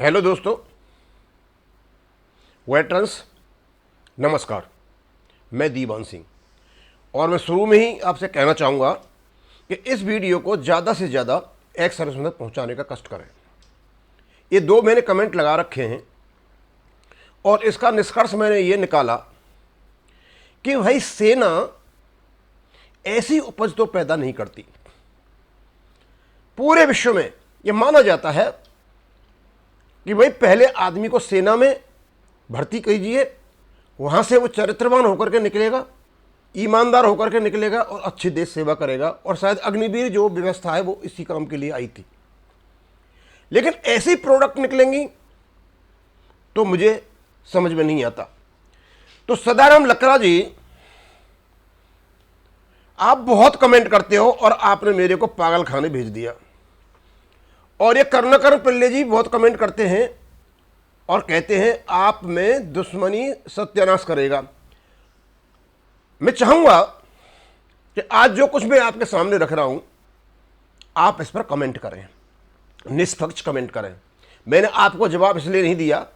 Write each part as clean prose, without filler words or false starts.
Hello दोस्तों, veterans, नमस्कार। मैं दीवान सिंह और मैं शुरू में ही आपसे कहना चाहूँगा कि इस वीडियो को ज़्यादा से ज़्यादा एक्स सर्विसमैन तक पहुँचाने का कष्ट करें। ये दो मैंने कमेंट लगा रखे हैं और इसका निष्कर्ष मैंने ये निकाला कि भाई सेना ऐसी उपज तो पैदा नहीं करती। पूरे विश्व में ये माना जाता है कि भाई पहले आदमी को सेना में भर्ती कीजिए, वहाँ से वो चरित्रवान होकर के निकलेगा, ईमानदार होकर के निकलेगा और अच्छी देश सेवा करेगा। और शायद अग्निवीर जो व्यवस्था है वो इसी काम के लिए आई थी। लेकिन ऐसी प्रोडक्ट निकलेंगी तो मुझे समझ में नहीं आता। तो सदाराम लकड़ा जी, आप बहुत कमेंट करते हो और आपने मेरे को पागल खाने भेज दिया। और ये करुणाकरण पिल्ले जी बहुत कमेंट करते हैं और कहते हैं आप में दुश्मनी सत्यानाश करेगा। मैं चाहूंगा कि आज जो कुछ मैं आपके सामने रख रहा हूं, आप इस पर कमेंट करें, निष्पक्ष कमेंट करें। मैंने आपको जवाब इसलिए नहीं दिया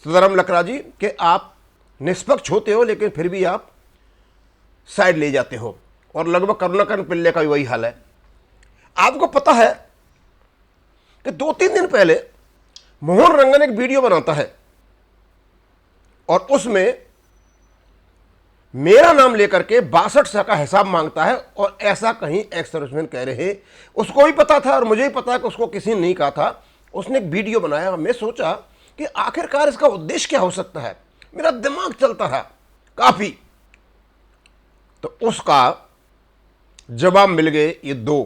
सदाराम लकड़ा जी कि आप निष्पक्ष होते हो, लेकिन फिर भी आप साइड ले जाते हो। और लगभग करुणाकरण पिल्ले का भी वही हाल है। आपको पता है कि 2-3 दिन पहले मोहन रंगन एक वीडियो बनाता है और उसमें मेरा नाम लेकर के 62 का हिसाब मांगता है। और ऐसा कहीं एक्स सर्विसमैन कह रहे हैं, उसको भी पता था और मुझे भी पता है कि उसको किसी ने नहीं कहा था। उसने एक वीडियो बनाया। मैं सोचा कि आखिरकार इसका उद्देश्य क्या हो सकता है। मेरा दिमाग चलता रहा काफी। तो उसका जवाब मिल गए ये 2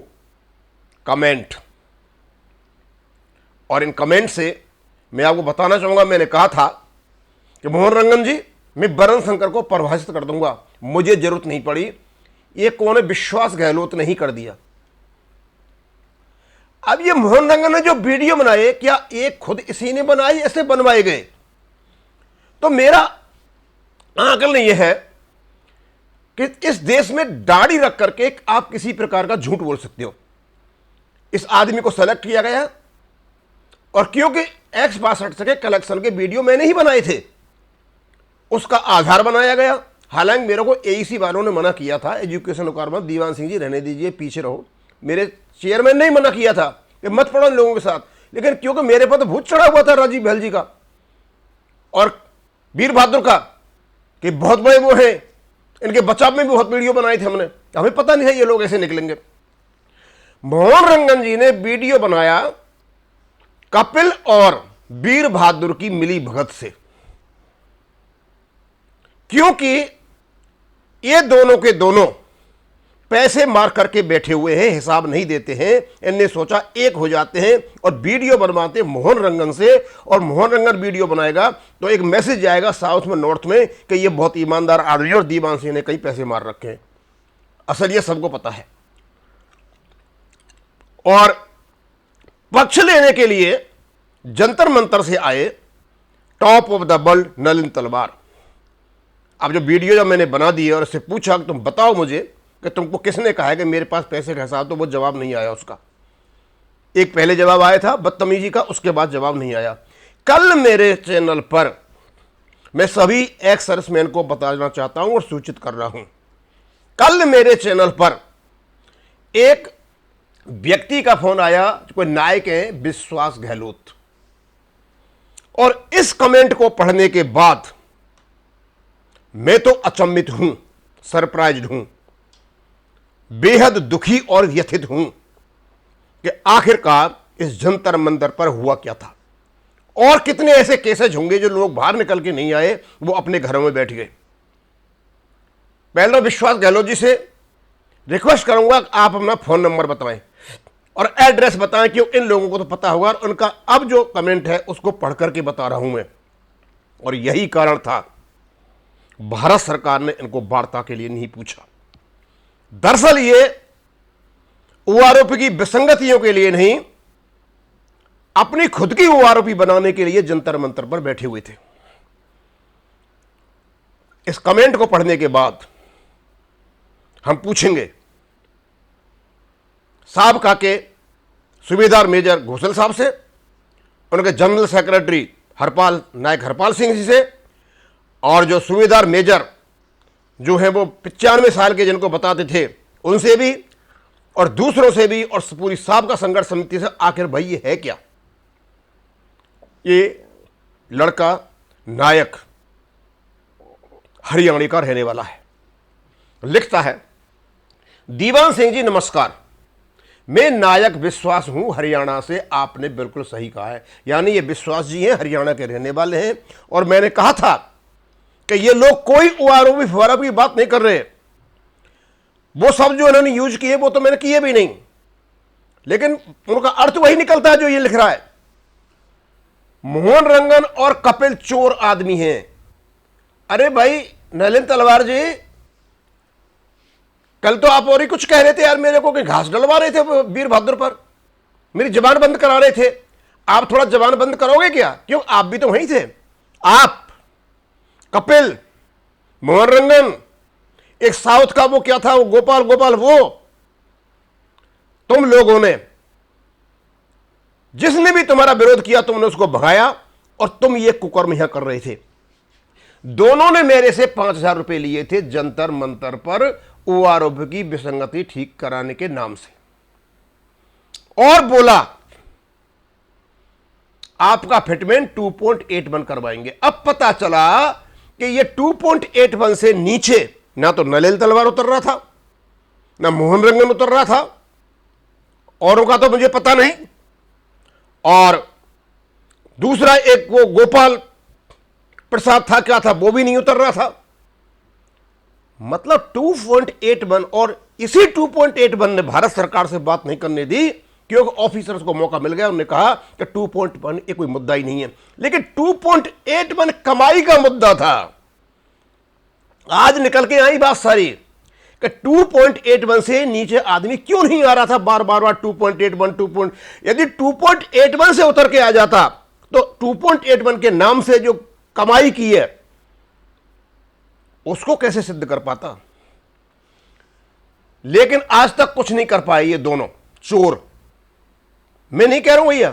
कमेंट। और इन कमेंट से मैं आपको बताना चाहूंगा, मैंने कहा था कि मोहन रंगन जी, मैं वरुण शंकर को परिभाषित कर दूंगा, मुझे जरूरत नहीं पड़ी। ये कौन है, विश्वास गहलोत ने ही कर दिया। अब ये मोहन रंगन ने जो वीडियो बनाए, क्या एक खुद इसी ने बनाई, ऐसे बनवाए गए? तो मेरा आकलन यह है कि इस देश में दाढ़ी रख करके आप किसी प्रकार का झूठ बोल सकते हो। इस आदमी को सेलेक्ट किया गया और क्योंकि X62 के कलेक्शन के वीडियो मैंने ही बनाए थे, उसका आधार बनाया गया। हालांकि मेरे को एईसी वालों ने मना किया था, एजुकेशन रिक्वायरमेंट, दीवान सिंह जी रहने दीजिए, पीछे रहो। मेरे चेयरमैन ने ही मना किया था कि मत पढ़ो इन लोगों के साथ। लेकिन क्योंकि मेरे पर तो भूत चढ़ा हुआ था राजीव बहल जी का और वीर बहादुर का कि बहुत बड़े वो हैं, इनके बचाव में भी बहुत वीडियो बनाए थे हमने। हमें पता नहीं है ये लोग ऐसे निकलेंगे। मोहन रंगन जी ने वीडियो बनाया कपिल और वीर बहादुर की मिली भगत से, क्योंकि ये दोनों के दोनों पैसे मार करके बैठे हुए हैं, हिसाब नहीं देते हैं। इनने सोचा एक हो जाते हैं और वीडियो बनवाते मोहन रंगन से। और मोहन रंगन वीडियो बनाएगा तो एक मैसेज जाएगा साउथ में, नॉर्थ में, कि ये बहुत ईमानदार आदमी और दीवान सिंह ने कई पैसे मार रखे हैं। असल ये सबको पता है। और पक्ष लेने के लिए जंतर मंतर से आए top of the world Nalin तलवार। अब जो वीडियो जब मैंने बना दी है और इससे पूछा कि तुम बताओ मुझे कि तुमको किसने कहा है कि मेरे पास पैसे का हिसाब, तो वो जवाब नहीं आया उसका। एक पहले जवाब आया था बदतमीजी का, उसके बाद जवाब नहीं आया। कल मेरे चैनल पर मैं सभी एक्स सर्विसमैन को बताना चाहता हूं और सूचित कर रहा हूं, कल मेरे चैनल पर एक व्यक्ति का फोन आया, कोई नायक है विश्वास गहलोत। और इस कमेंट को पढ़ने के बाद मैं तो अचंभित हूं, सरप्राइज्ड हूं, बेहद दुखी और व्यथित हूं कि आखिरकार इस जंतर मंतर पर हुआ क्या था। और कितने ऐसे केसेज होंगे जो लोग बाहर निकल के नहीं आए, वो अपने घरों में बैठ गए। पहले विश्वास गहलोत जी से रिक्वेस्ट करूंगा आप अपना फोन नंबर बताएं और एड्रेस बताएं, क्यों इन लोगों को तो पता होगा। और उनका अब जो कमेंट है उसको पढ़ करके बता रहा हूं मैं। और यही कारण था भारत सरकार ने इनको वार्ता के लिए नहीं पूछा। दरअसल ये ओआरओपी की विसंगतियों के लिए नहीं, अपनी खुद की ओआरओपी बनाने के लिए जंतर मंतर पर बैठे हुए थे। इस कमेंट को पढ़ने के बाद हम पूछेंगे साहब का के सूबेदार मेजर घोषल साहब से उनके जनरल सेक्रेटरी हरपाल नायक हरपाल सिंह जी से, और जो सूबेदार मेजर जो है वो 95 साल के जिनको बताते थे उनसे भी, और दूसरों से भी, और पूरी साबका संघर्ष समिति से। आखिर भाई ये है क्या? ये लड़का नायक हरियाणा का रहने वाला है। लिखता है, दीवान सिंह जी नमस्कार, मैं नायक विश्वास हूं हरियाणा से। आपने बिल्कुल सही कहा है, यानी ये विश्वास जी हैं, हरियाणा के रहने वाले हैं। और मैंने कहा था कि ये लोग कोई उआरोबी फुआरोबी की बात नहीं कर रहे। वो सब जो इन्होंने यूज किए वो तो मैंने किए भी नहीं, लेकिन उनका अर्थ वही निकलता है जो ये लिख रहा है। मोहन रंगन और कपिल चोर आदमी हैं। अरे भाई नलिन तलवार जी, कल तो आप और ही कुछ कह रहे थे यार मेरे को कि घास डलवा रहे थे वीर बहादुर पर, मेरी जबान बंद करा रहे थे। आप थोड़ा जबान बंद करोगे क्या? क्यों, आप भी तो वहीं थे। आप, कपिल, मोहन रंगन, एक साउथ का वो क्या था, वो गोपाल गोपाल, वो तुम लोगों ने, जिसने भी तुम्हारा विरोध किया तुमने उसको भगाया, और तुम ये कुकर्म यहां कर रहे थे। दोनों ने मेरे से 5,000 रुपए लिए थे जंतर मंतर पर ओआरओपी की विसंगति ठीक कराने के नाम से, और बोला आपका फिटमेंट 2.81 करवाएंगे। अब पता चला कि ये 2.81 से नीचे ना तो नलिन तलवार उतर रहा था, ना मोहन रंगन उतर रहा था, औरों का तो मुझे पता नहीं, और दूसरा एक वो गोपाल प्रसाद था, क्या था, वो भी नहीं उतर रहा था। मतलब 2.81, और इसी 2.81 ने भारत सरकार से बात नहीं करने दी, क्योंकि ऑफिसर्स को मौका मिल गया। उन्होंने कहा कि 2.1 ये कोई मुद्दा ही नहीं है, लेकिन 2.81 कमाई का मुद्दा था। आज निकल के आई बात सारी कि 2.81 से नीचे आदमी क्यों नहीं आ रहा था, बार बार 2.81 यदि 2.81 से उतर के आ जाता तो 2.81 के नाम से जो कमाई की है उसको कैसे सिद्ध कर पाता। लेकिन आज तक कुछ नहीं कर पाए ये दोनों चोर। मैं नहीं कह रहा हूं भैया,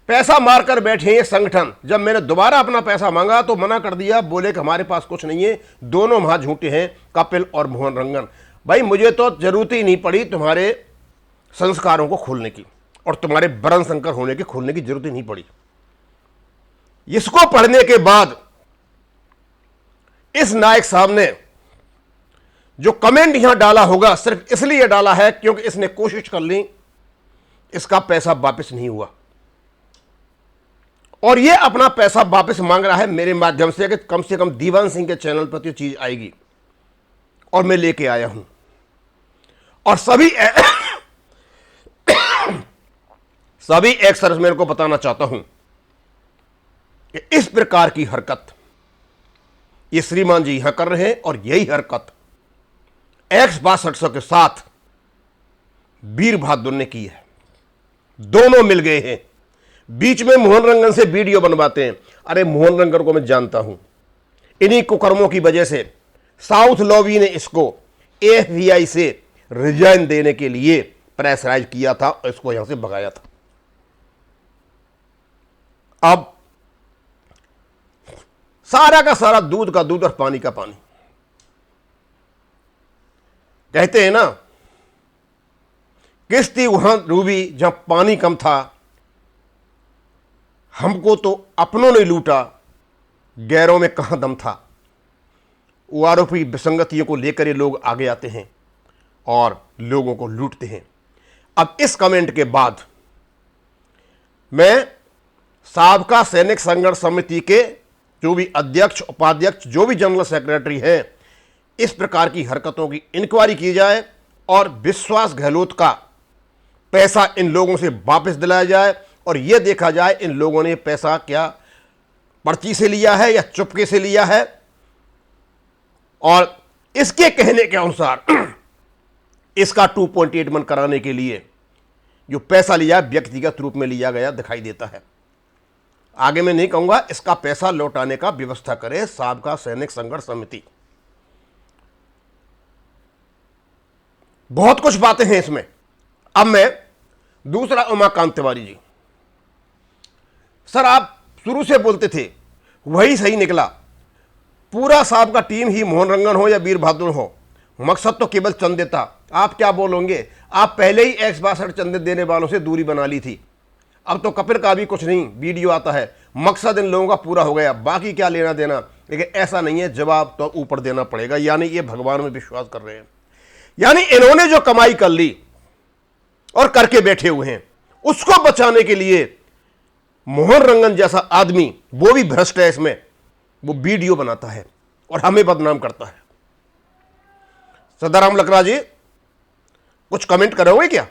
पैसा मारकर बैठे ये संगठन। जब मैंने दोबारा अपना पैसा मांगा तो मना कर दिया, बोले कि हमारे पास कुछ नहीं है। दोनों वहां झूठे हैं, कपिल और मोहन रंगन। भाई मुझे तो जरूरत ही नहीं पड़ी तुम्हारे संस्कारों को खोलने की, और तुम्हारे वर्ण संकर होने की खोलने की जरूरत ही नहीं पड़ी। इसको पढ़ने के बाद इस नायक साहब ने जो कमेंट यहां डाला होगा, सिर्फ इसलिए डाला है क्योंकि इसने कोशिश कर ली, इसका पैसा वापस नहीं हुआ, और यह अपना पैसा वापस मांग रहा है मेरे माध्यम से कि कम से कम दीवान सिंह के चैनल पर तो चीज आएगी, और मैं लेके आया हूं। और सभी एक्सर्स मेरे को बताना चाहता हूं कि इस प्रकार की हरकत ये श्रीमान जी यहां कर रहे हैं, और यही हरकत X-6200 के साथ वीर बहादुर ने की है। दोनों मिल गए हैं, बीच में मोहन रंगन से वीडियो बनवाते हैं। अरे मोहन रंगन को मैं जानता हूं, इन्हीं कुकर्मों की वजह से साउथ लॉबी ने इसको AFBI से रिजाइन देने के लिए प्रेशराइज किया था और इसको यहां से भगाया था। अब सारा का सारा दूध का दूध और पानी का पानी। कहते हैं ना, किश्ती वहां डूबी जहां पानी कम था, हमको तो अपनों ने लूटा, गैरों में कहां दम था। आरोपी विसंगतियों को लेकर ये लोग आगे आते हैं और लोगों को लूटते हैं। अब इस कमेंट के बाद मैं साबका सैनिक संघर्ष समिति के जो भी अध्यक्ष, उपाध्यक्ष, जो भी जनरल सेक्रेटरी हैं, इस प्रकार की हरकतों की इंक्वायरी की जाए और विश्वास गहलोत का पैसा इन लोगों से वापस दिलाया जाए, और यह देखा जाए इन लोगों ने पैसा क्या पर्ची से लिया है या चुपके से लिया है। और इसके कहने के अनुसार इसका 2.81 कराने के लिए जो पैसा लिया व्यक्तिगत रूप में लिया गया दिखाई देता है। आगे मैं नहीं कहूंगा, इसका पैसा लौटाने का व्यवस्था करे साबका सैनिक संघर्ष समिति। बहुत कुछ बातें हैं इसमें। अब मैं दूसरा, उमाकांत तिवारी जी, सर आप शुरू से बोलते थे, वही सही निकला। पूरा साहब का टीम ही मोहन रंगन हो या वीर बहादुर हो, मकसद तो केवल चंदे था। आप क्या बोलोगे, आप पहले ही 162 चंदे देने वालों से दूरी बना ली थी। अब तो कपिल का भी कुछ नहीं वीडियो आता है, मकसद इन लोगों का पूरा हो गया, बाकी क्या लेना देना। लेकिन ऐसा नहीं है, जवाब तो ऊपर देना पड़ेगा। यानी ये भगवान में विश्वास कर रहे हैं, यानी इन्होंने जो कमाई कर ली और करके बैठे हुए हैं, उसको बचाने के लिए मोहन रंगन जैसा आदमी, वो भी भ्रष्ट है इसमें, वो वीडियो बनाता है और हमें बदनाम करता है। सदाराम लकड़ा जी कुछ कमेंट करोगे क्या?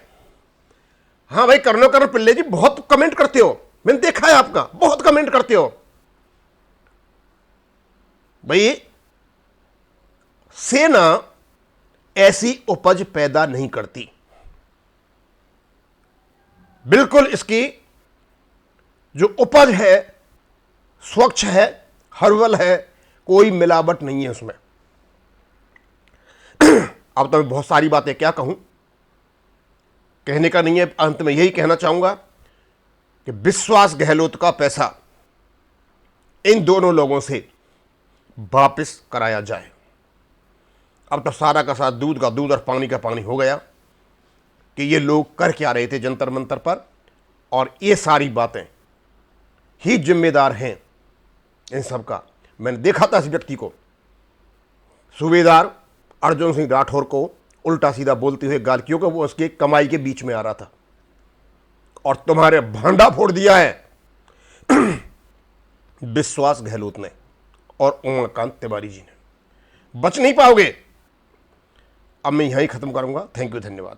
हाँ भाई, करनो करो पिल्ले जी, बहुत कमेंट करते हो, मैंने देखा है आपका, बहुत कमेंट करते हो भाई। सेना ऐसी उपज पैदा नहीं करती, बिल्कुल इसकी जो उपज है स्वच्छ है, हर्बल है, कोई मिलावट नहीं है उसमें। अब तो मैं बहुत सारी बातें क्या कहूं, कहने का नहीं है, अंत में यही कहना चाहूंगा कि विश्वास गहलोत का पैसा इन दोनों लोगों से वापस कराया जाए। अब तो सारा का सारा दूध का दूध और पानी का पानी हो गया कि ये लोग कर क्या रहे थे जंतर मंतर पर, और ये सारी बातें ही जिम्मेदार हैं इन सब का। मैंने देखा था इस व्यक्ति को, सूबेदार अर्जुन सिंह राठौर को उल्टा सीधा बोलते हुए गाल, क्योंकि वो उसके कमाई के बीच में आ रहा था, और तुम्हारे भांडा फोड़ दिया है विश्वास गहलोत ने और उमाकांत तिवारी जी ने। बच नहीं पाओगे। अब मैं यहीं खत्म करूंगा। थैंक यू, धन्यवाद।